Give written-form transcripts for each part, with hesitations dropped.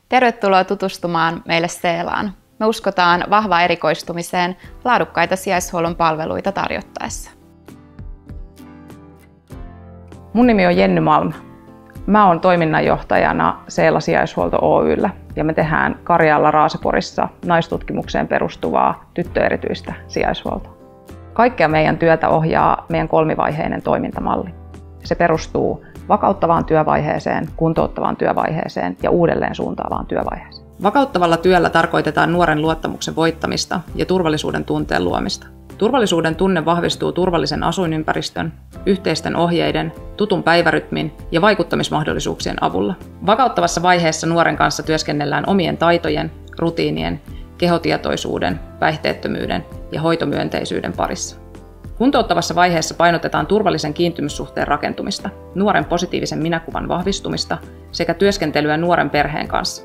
Tervetuloa tutustumaan meille Seelaan. Me uskotaan vahvaan erikoistumiseen laadukkaita sijaishuollon palveluita tarjottaessa. Mun nimi on Jenny Malm. Mä oon toiminnanjohtajana Seela Sijaishuolto Oy:llä ja me tehdään Karjaalla Raaseporissa naistutkimukseen perustuvaa tyttöerityistä sijaishuoltoa. Kaikkea meidän työtä ohjaa meidän kolmivaiheinen toimintamalli. Se perustuu vakauttavaan työvaiheeseen, kuntouttavaan työvaiheeseen ja uudelleen suuntaavaan työvaiheeseen. Vakauttavalla työllä tarkoitetaan nuoren luottamuksen voittamista ja turvallisuuden tunteen luomista. Turvallisuuden tunne vahvistuu turvallisen asuinympäristön, yhteisten ohjeiden, tutun päivärytmin ja vaikuttamismahdollisuuksien avulla. Vakauttavassa vaiheessa nuoren kanssa työskennellään omien taitojen, rutiinien, kehotietoisuuden, päihteettömyyden ja hoitomyönteisyyden parissa. Kuntouttavassa vaiheessa painotetaan turvallisen kiintymyssuhteen rakentumista, nuoren positiivisen minäkuvan vahvistumista sekä työskentelyä nuoren perheen kanssa.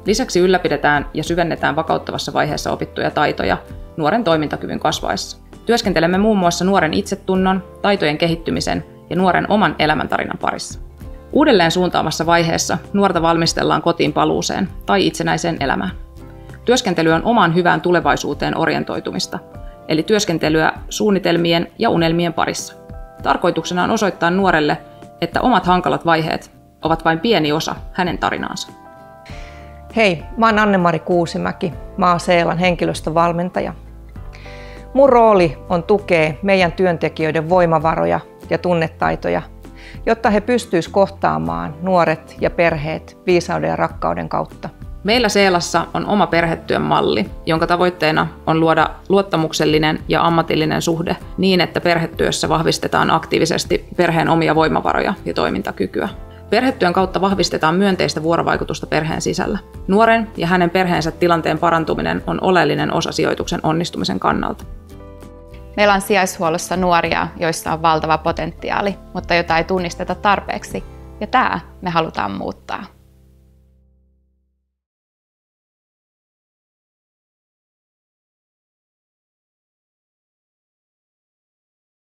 Lisäksi ylläpidetään ja syvennetään vakauttavassa vaiheessa opittuja taitoja nuoren toimintakyvyn kasvaessa. Työskentelemme muun muassa nuoren itsetunnon, taitojen kehittymisen ja nuoren oman elämäntarinan parissa. Uudelleen suuntaamassa vaiheessa nuorta valmistellaan kotiin paluuseen tai itsenäiseen elämään. Työskentely on omaan hyvään tulevaisuuteen orientoitumista, eli työskentelyä suunnitelmien ja unelmien parissa. Tarkoituksena on osoittaa nuorelle, että omat hankalat vaiheet ovat vain pieni osa hänen tarinaansa. Hei, mä oon Anne-Mari Kuusimäki. Mä oon Seelan henkilöstövalmentaja. Mun rooli on tukea meidän työntekijöiden voimavaroja ja tunnetaitoja, jotta he pystyisivät kohtaamaan nuoret ja perheet viisauden ja rakkauden kautta. Meillä Seelassa on oma perhetyön malli, jonka tavoitteena on luoda luottamuksellinen ja ammatillinen suhde niin, että perhetyössä vahvistetaan aktiivisesti perheen omia voimavaroja ja toimintakykyä. Perhetyön kautta vahvistetaan myönteistä vuorovaikutusta perheen sisällä. Nuoren ja hänen perheensä tilanteen parantuminen on oleellinen osa sijoituksen onnistumisen kannalta. Meillä on sijaishuollossa nuoria, joissa on valtava potentiaali, mutta jota ei tunnisteta tarpeeksi, ja tämä me halutaan muuttaa.